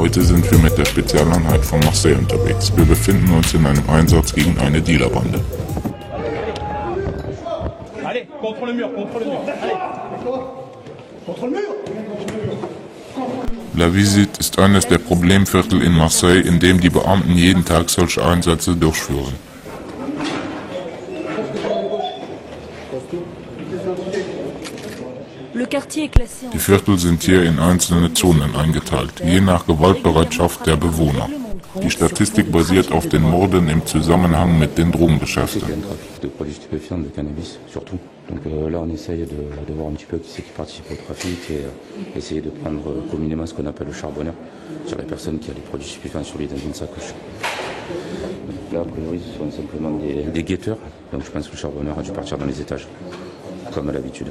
Heute sind wir mit der Spezialeinheit von Marseille unterwegs. Wir befinden uns in einem Einsatz gegen eine Dealerbande. La Visite ist eines der Problemviertel in Marseille, in dem die Beamten jeden Tag solche Einsätze durchführen. Die Viertel sind hier in einzelne Zonen eingeteilt, je nach Gewaltbereitschaft der Bewohner. Die Statistik basiert auf den Morden im Zusammenhang mit den Drogengeschäften. Donc là, on essaye de voir un petit peu qui c'est qui participe au trafic et essayer de prendre communément ce qu'on appelle le charbonneur sur les personnes qui ont des produits stupéfiants sur lui dans une sacoche. Là, a priori, ce sont simplement des guetteurs, donc je pense que le charbonneur a dû partir dans les étages, comme à l'habitude.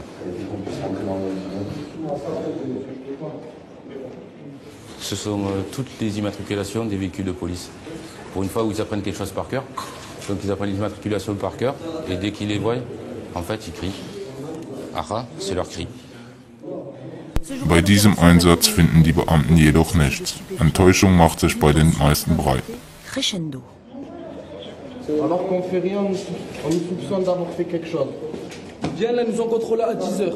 Ce sont toutes les immatriculations des véhicules de police. Pour une fois où ils apprennent quelque chose par cœur, donc ils apprennent les immatriculations par cœur et dès qu'ils les voient, en fait, ils crient. Aha, c'est leur cri. Bei diesem Einsatz finden die Beamten jedoch nichts. Enttäuschung macht sich bei den meisten breit. Crescendo. Alors qu'on fait rien, on nous soupçonne d'avoir fait quelque chose. Bien, là, nous ont contrôlé à 10h.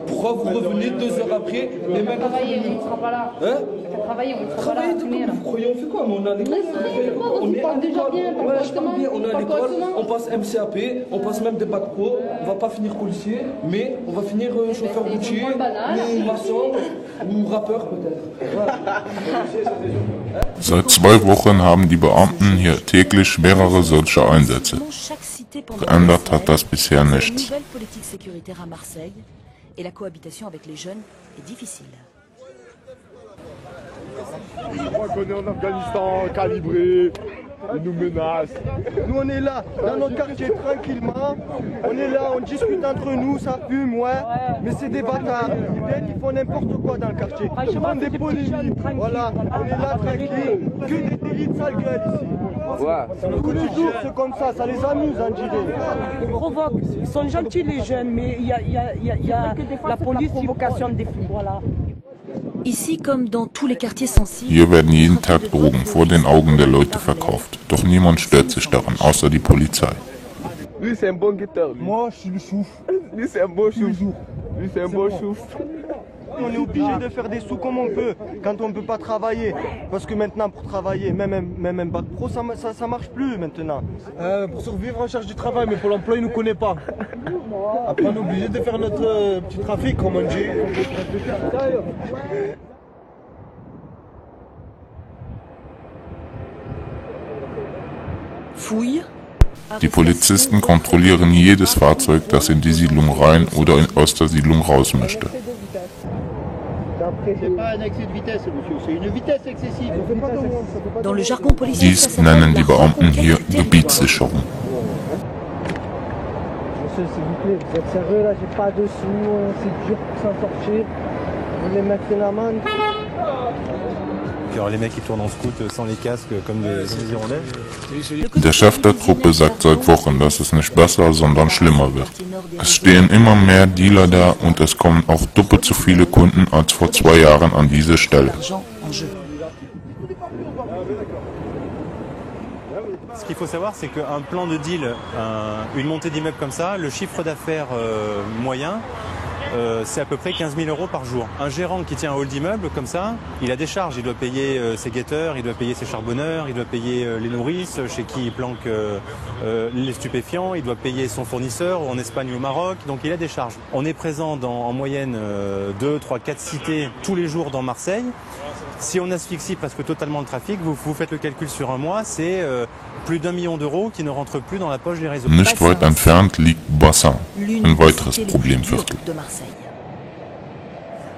Pourquoi vous revenez 2 heures après et même travailler, on ne sera pas là. Hein? Travailler, on ne sera pas là. Vous croyez, on fait quoi? On est à l'école. On est déjà bien, ouais, je parle bien. On est à l'école, on passe MCAP, on passe même des bacs pro. On va pas finir policier, mais on va finir chauffeur routier, ou maçon, ou rappeur peut-être. Voilà. Seit 2 Wochen haben die Beamten hier täglich mehrere solcher Einsätze. Geändert hat das bisher nichts. Et la cohabitation avec les jeunes est difficile. Je crois qu'on est en Afghanistan, calibré, ils nous menacent. Nous on est là, dans notre quartier tranquillement, on est là, on discute entre nous, ça fume, ouais, mais c'est des bâtards. Ils viennent, ils font n'importe quoi dans le quartier. Ils font des polémiques, voilà, on est là tranquille, que des délits de sale gueule ici. Ouais. Tous les jours c'est comme ça les amuse on dirait. Ils provoquent, ils sont gentils les jeunes, mais il y a la police provocation des flics. Voilà. Ici, comme dans tous les quartiers sensibles, Hier werden jeden Tag Drogen vor den Augen der Leute verkauft. Doch niemand stört sich daran, außer die Polizei. Lui c'est un bon guetteur. Moi je suis le chouf. Lui c'est un bon chouf. Lui c'est un bon chouf. On est obligé de faire des sous comme on peut, quand on ne peut pas travailler. Parce que maintenant, pour travailler, même un bac pro, ça marche plus maintenant. Pour survivre, on cherche du travail, mais pour l'emploi, il ne nous connaît pas. Après, on est obligé de faire notre petit trafic, comme on dit. Fouille. Die Polizisten kontrollieren jedes Fahrzeug, das in die Siedlung rein oder aus der Siedlung raus möchte. Dans le jargon policier, Dies nennen die Beamten hier Gebietssicherung. Monsieur, s'il vous plaît, vous êtes sérieux là, j'ai pas de sous, c'est dur pour s'en sortir. Vous voulez mettre une amende? Puis alors les mecs qui tournent en scout sans les casques comme des hirondelles. Der Chef der Truppe sagt seit Wochen, dass es nicht besser, sondern schlimmer wird. Es stehen immer mehr Dealer da und es kommen auch doppelt so viele Kunden als vor 2 Jahren an diese Stelle. Ce qu'il faut savoir, c'est qu'un plan de deal, une montée d'immeuble comme ça, le chiffre d'affaires moyen, c'est à peu près 15 000 € par jour. Un gérant qui tient un hall d'immeuble comme ça, il a des charges. Il doit payer ses guetteurs, il doit payer ses charbonneurs, il doit payer les nourrices chez qui il planque les stupéfiants, il doit payer son fournisseur en Espagne ou au Maroc, donc il a des charges. On est présent dans en moyenne 2, 3, 4 cités tous les jours dans Marseille. Si on asphyxie presque totalement le trafic, vous faites le calcul sur un mois, c'est plus d'1 million d'euros qui ne rentrent plus dans la poche des réseaux. Nicht weit entfernt liegt Bassin, ein weiteres Problemviertel.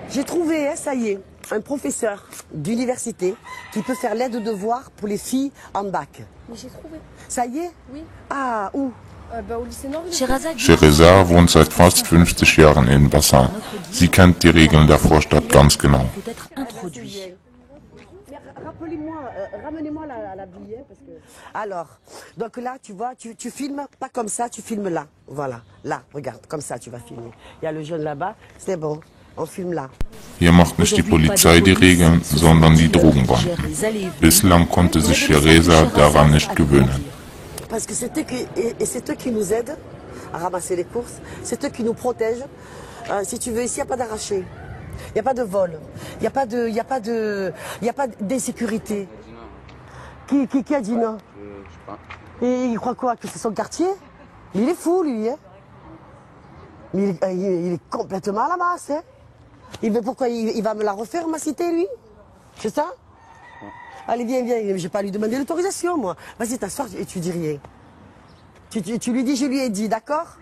J'ai trouvé, ça y est, un professeur d'université qui peut faire l'aide aux devoirs pour les filles en bac. Mais j'ai trouvé. Ça y est? Oui. Ah, où? Au lycée Nord. Shereza wohnt seit fast 50 Jahren in Bassin. Sie kennt die Regeln der Vorstadt ganz genau. Rappelez-moi, ramenez-moi la billet parce que... Alors, donc là, tu vois, tu filmes pas comme ça, tu filmes là. Voilà, là, regarde, comme ça tu vas filmer. Il y a le jeune là-bas, c'est bon. On filme là. Hier macht nicht die Polizei die Regeln, sondern die Drogenbanden. Bislang konnte sich Shereza daran nicht gewöhnen. Parce que c'est eux qui nous aident à ramasser les courses, c'est eux qui nous protègent. Si tu veux, ici, il n'y a pas d'arraché, il n'y a pas de vol, il n'y a pas d'insécurité. Qui a dit non? Et il croit quoi? Que c'est son quartier? Mais il est fou, lui. Hein? Mais il est complètement à la masse. Hein? Pourquoi il va me la refaire, ma cité, lui? C'est ça? Allez, viens. Je n'ai pas à lui demander l'autorisation, moi. Vas-y, t'assois et tu dis rien. Tu lui dis, je lui ai dit, d'accord?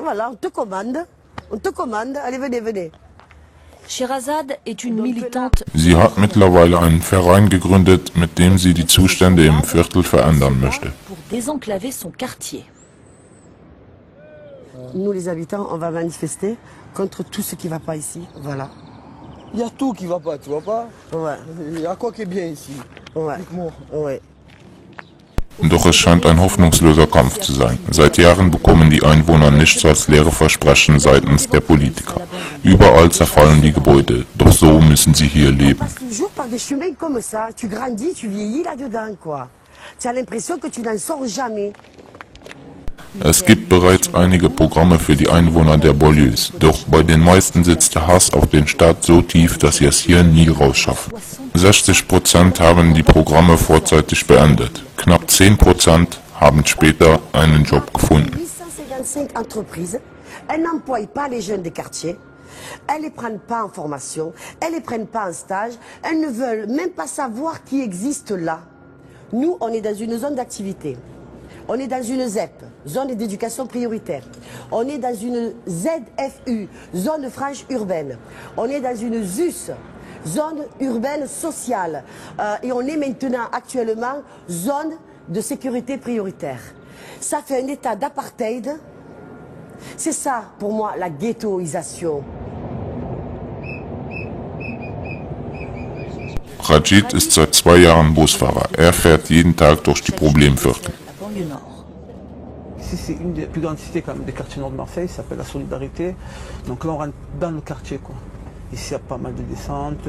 Voilà, on te commande. Allez, venez. Sherazade est une militante. Sie hat mittlerweile einen Verein gegründet, mit dem sie die Zustände im Viertel verändern möchte. Pour désenclaver son quartier. Nous, les habitants, on va manifester contre tout ce qui ne va pas ici. Voilà. Il y a tout qui ne va pas, tu vois pas? Ouais. Il y a quoi qui est bien ici? Ouais. Ouais. Doch es scheint ein hoffnungsloser Kampf zu sein. Seit Jahren bekommen die Einwohner nichts als leere Versprechen seitens der Politiker. Überall zerfallen die Gebäude, doch so müssen sie hier leben. Tu passes toujours par des chemins comme ça, tu grandis, tu vieillis là-dedans, quoi. Tu as l'impression que tu n'en sors jamais. Es gibt bereits einige Programme für die Einwohner der Banlieues, doch bei den meisten sitzt der Hass auf den Staat so tief, dass sie es hier nie rausschaffen. 60% haben die Programme vorzeitig beendet. Knapp 10% haben später einen Job gefunden. 855 entreprises, elles n'emploient pas les jeunes des quartiers, elles ne les prennent pas en formation, elles ne les prennent pas en stage, elles ne veulent même pas savoir qui existe là. Nous, on est dans une zone d'activité. On est dans une ZEP, zone d'éducation prioritaire. On est dans une ZFU, zone franche urbaine. On est dans une ZUS, zone urbaine sociale. Et on est maintenant actuellement zone de sécurité prioritaire. Ça fait un état d'apartheid. C'est ça pour moi la ghettoisation. Rajid ist seit 2 Jahren Busfahrer. Er fährt jeden Tag durch die Problemviertel. Ici, c'est une des plus grandes cités quand même, des quartiers nord de Marseille, ça s'appelle la Solidarité. Donc là, on rentre dans le quartier, quoi. Ici, il y a pas mal de descentes,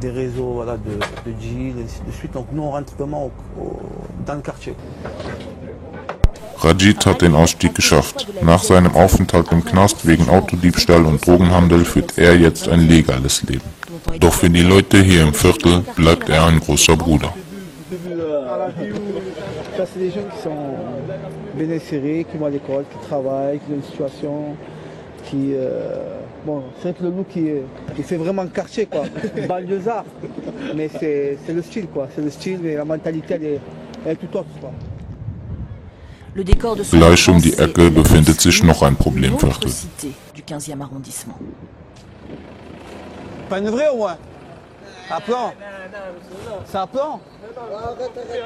des réseaux voilà, de deals, et ainsi de suite. Donc nous, on rentre vraiment dans le quartier. Rajid hat den Ausstieg geschafft. Nach seinem Aufenthalt im Knast wegen Autodiebstahl und Drogenhandel führt er jetzt ein legales Leben. Doch für die Leute hier im Viertel bleibt er ein großer Bruder. Ça, c'est des jeunes qui sont bien insérés, qui vont à l'école, qui travaillent, qui ont une situation qui... bon, c'est vrai que le look, il fait vraiment quartier, quoi. Banlieusard. Mais c'est le style, quoi. C'est le style, mais la mentalité, elle est tout autre, quoi. Gleich um die Ecke befindet sich noch ein Problemviertel. Pas une vraie au moins. À plan. C'est un plan.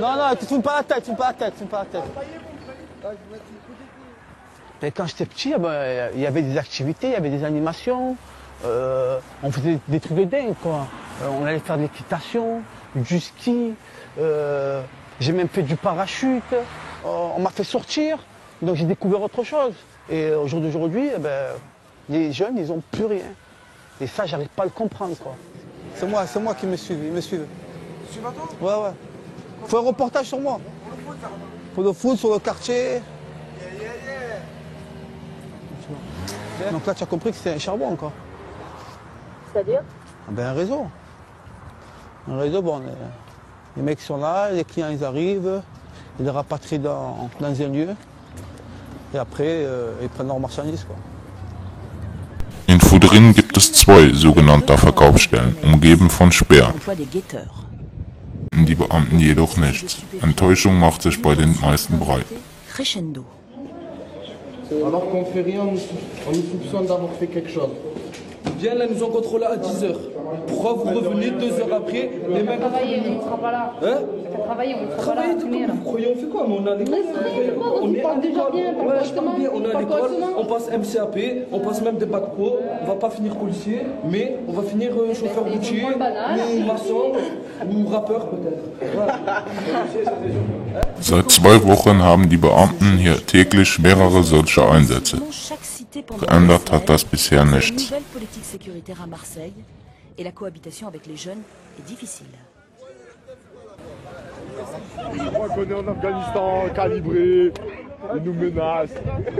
Non, tu te fous pas la tête, Et quand j'étais petit, il y avait des activités, il y avait des animations. On faisait des trucs de dingue, quoi. On allait faire de l'équitation, du ski. J'ai même fait du parachute. On m'a fait sortir, donc j'ai découvert autre chose. Et au jour d'aujourd'hui, les jeunes, ils n'ont plus rien. Et ça, j'arrive pas à le comprendre, quoi. C'est moi qui me suivent, ils me suivent. Tu vas toi? Ouais. Faut un reportage sur moi. Faut le foot sur le quartier. Donc là, tu as compris que c'est un charbon, quoi. C'est-à-dire? Un réseau. Un réseau, bon, les mecs sont là, les clients, ils arrivent, ils les rapatrient dans un lieu. Et après, ils prennent leurs marchandises, quoi. In Fudrin gibt es 2 sogenannter Verkaufsstellen, umgeben von Sperren. Die Beamten jedoch nichts. Enttäuschung macht sich bei den meisten breit. Alors qu'on fait rien, on nous soupçonne d'avoir fait quelque chose. Viens là, nous ont contrôlé à 10h. Pourquoi vous revenez 2 heures après? Les mecs... Travailler, on ne sera pas là. Hein? Travailler, on ne sera pas là. Vous croyez, on fait quoi? On est à l'école. On parle déjà bien, ouais, je parle bien. On est à l'école, on passe MCAP, on passe même des bacs pro. On va pas finir policier, mais on va finir chauffeur routier, ou maçon, ou rappeur peut-être. Seit 2 Wochen haben die Beamten hier täglich mehrere solcher Einsätze. incapacité pendant Geändert hat das bisher une nichts. nouvelle politique sécuritaire à Marseille et la cohabitation avec les jeunes est difficile. Je crois qu'on est en Afghanistan, calibré, ils nous menacent.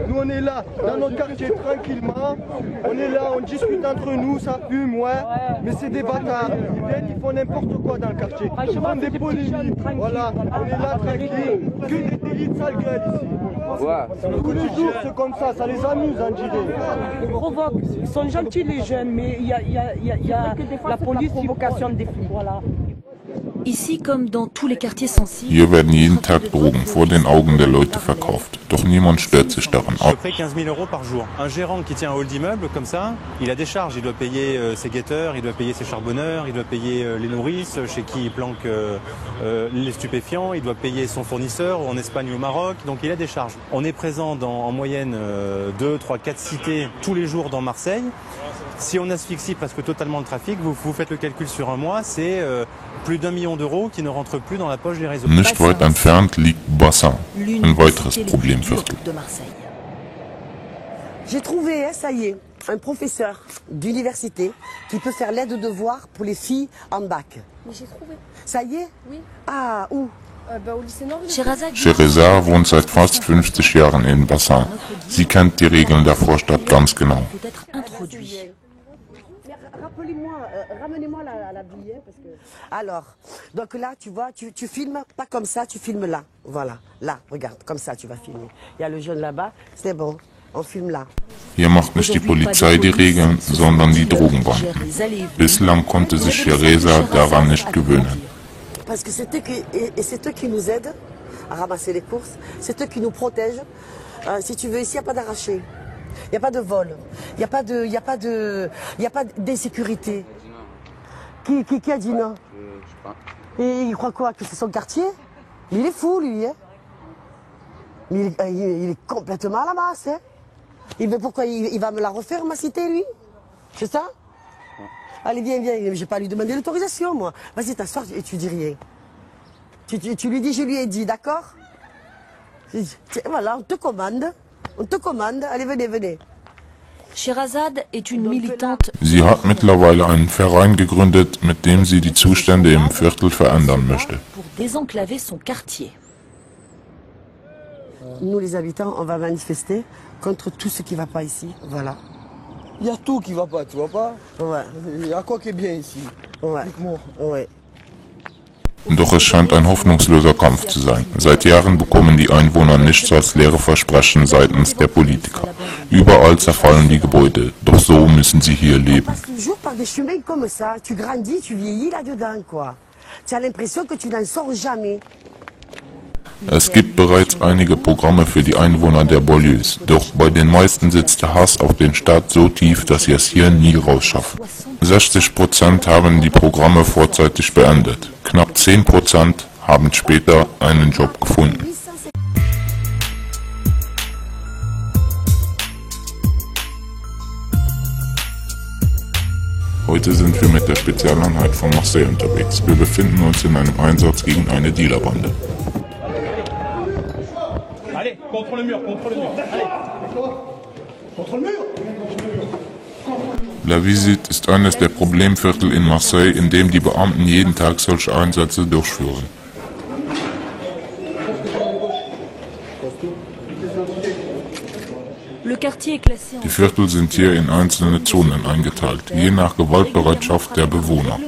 Nous on est là, dans notre quartier tranquillement, on est là, on discute entre nous, ça fume, ouais, mais c'est des bâtards. Ils viennent, ils font n'importe quoi dans le quartier. Ils font des polémiques, voilà, on est là tranquille, que des délits de sale gueule ici. Tous les jours c'est comme ça les amuse, on dirait. Ils provoquent, ils sont gentils les jeunes, mais il y a la police provocation des flics, voilà. Ici, comme dans tous les quartiers sensibles, Hier werden jeden Tag Drogen vor den Augen der Leute verkauft. Doch niemand stört sich daran. À peu près 15 000 € par jour. Un gérant qui tient un hall d'immeuble comme ça, il a des charges. Il doit payer ses guetteurs, il doit payer ses charbonneurs, il doit payer les nourrices chez qui il planque les stupéfiants, il doit payer son fournisseur en Espagne ou au Maroc. Donc il a des charges. On est présent dans en moyenne 2, 3, 4 cités tous les jours dans Marseille. Si on asphyxie presque totalement le trafic, vous faites le calcul sur un mois, c'est plus d'1 million d'euros qui ne rentrent plus dans la poche des réseaux. Nicht weit entfernt liegt Bassin, ein weiteres Problemviertel. de Marseille. J'ai trouvé, ça y est, un professeur d'université qui peut faire l'aide de devoir pour les filles en bac. Mais j'ai trouvé. Ça y est? Oui. Ah, où? Au lycée Nord. Sherezade wohnt seit fast 50 Jahren in Bassin. Sie kennt die Regeln der Vorstadt ganz genau. Peut être introduit. Rappelez-moi, ramenez-moi la billet parce que... Alors, donc là, tu vois, tu filmes pas comme ça, tu filmes là. Voilà, là, regarde, comme ça tu vas filmer. Il y a le jeune là-bas, c'est bon, on filme là. Hier macht nicht die Polizei die Regeln, sondern die Drogenbanden. Bislang konnte sich Sherezade daran nicht gewöhnen. Parce que c'est eux qui nous aident à ramasser les courses, c'est eux qui nous protègent. Si tu veux, ici, il n'y a pas d'arraché. Il n'y a pas de vol, il n'y a pas d'insécurité. Qui a dit non? Je sais pas. Et il croit quoi? Que c'est son quartier? Mais il est fou, lui. Hein? Mais il est complètement à la masse. Hein? Pourquoi il va me la refaire, ma cité, lui? C'est ça? Allez, viens. Je vais pas lui demander l'autorisation, moi. Vas-y, t'assois et tu dis rien. Tu lui dis, je lui ai dit, d'accord? Voilà, on te commande. Allez, venez. Sherazade est une militante. Sie hat mittlerweile einen Verein gegründet, mit dem sie die Zustände im Viertel verändern möchte. Pour désenclaver son quartier. Nous, les habitants, on va manifester contre tout ce qui ne va pas ici. Voilà. Il y a tout qui va pas, tu vois pas? Ouais. Il y a quoi qui est bien ici? Ouais. Ouais. Doch es scheint ein hoffnungsloser Kampf zu sein. Seit Jahren bekommen die Einwohner nichts als leere Versprechen seitens der Politiker. Überall zerfallen die Gebäude, doch so müssen sie hier leben. Tu passes toujours par des chemins comme ça, tu grandis, tu vieillis là-dedans, quoi. Tu as l'impression que tu n'en sors jamais. Es gibt bereits einige Programme für die Einwohner der Banlieues, doch bei den meisten sitzt der Hass auf den Staat so tief, dass sie es hier nie rausschaffen. 60% haben die Programme vorzeitig beendet. Knapp 10% haben später einen Job gefunden. Heute sind wir mit der Spezialeinheit von Marseille unterwegs. Wir befinden uns in einem Einsatz gegen eine Dealerbande. Allez, contre le mur. Allez. Contre le mur. La Visite ist eines der Problemviertel in Marseille, in dem die Beamten jeden Tag solche Einsätze durchführen. Die Viertel sind hier in einzelne Zonen eingeteilt, je nach Gewaltbereitschaft der Bewohner.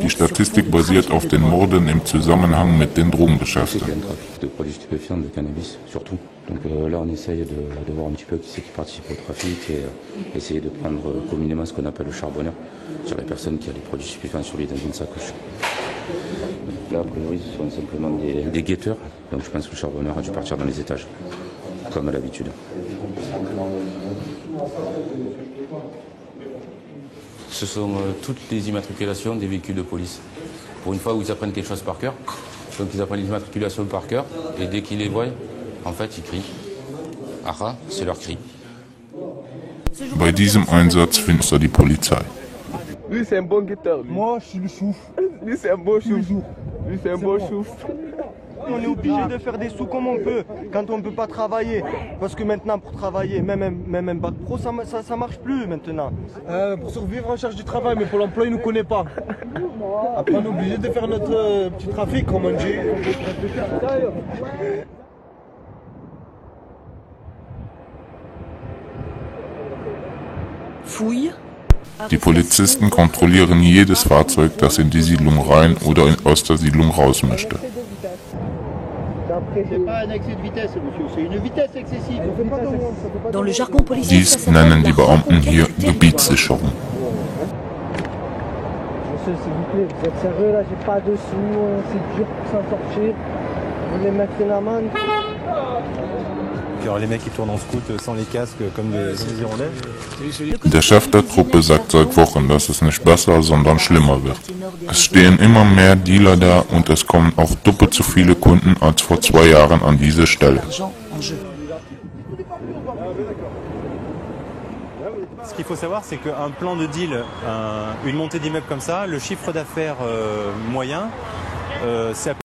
Die Statistik basiert auf den Morden im Zusammenhang mit den Drogengeschäften. De produits stupéfiants, de cannabis surtout. Donc là on essaye de voir un petit peu qui c'est qui participe au trafic et essayer de prendre communément ce qu'on appelle le charbonneur sur les personnes qui ont des produits stupéfiants sur lui dans une sacoche. Donc là a priori ce sont simplement des guetteurs, donc je pense que le charbonneur a dû partir dans les étages, comme à l'habitude. Ce sont toutes les immatriculations des véhicules de police. Pour une fois où ils apprennent quelque chose par cœur, donc ils apprennent les immatriculations par cœur, et dès qu'ils les voient, en fait ils crient. Aha, c'est leur cri. Bei diesem Einsatz findest du die Polizei. Lui c'est un bon guetteur. Moi, je suis le chouf. Lui c'est un bon chouf. Lui c'est un bon chouf. On est obligé de faire des sous comme on peut, quand on ne peut pas travailler. Parce que maintenant, pour travailler, même un bac pro, ça marche plus maintenant. Pour survivre, on cherche du travail, mais pour l'emploi, il ne nous connaît pas. Après, on est obligé de faire notre petit trafic, comme on dit. Fouille. Die Polizisten kontrollieren jedes Fahrzeug, das in die Siedlung rein oder aus der Siedlung raus möchte. Dans le jargon policier, Dies nennen die Beamten hier Gebietssicherung. Monsieur, s'il vous plaît, vous êtes sérieux là, j'ai pas de sous, c'est dur pour s'en sortir. Vous voulez mettre une amende? Alors les mecs qui tournent en scout sans les casques comme des Hirondelles. Der Chef der Truppe sagt seit Wochen, dass es nicht besser, sondern schlimmer wird. Es stehen immer mehr Dealer da und es kommen auch doppelt so viele Kunden als vor 2 Jahren an diese Stelle. Ce qu'il faut savoir, c'est qu'un plan de deal, une montée d'immeuble comme ça, le chiffre d'affaires moyen, c'est à peu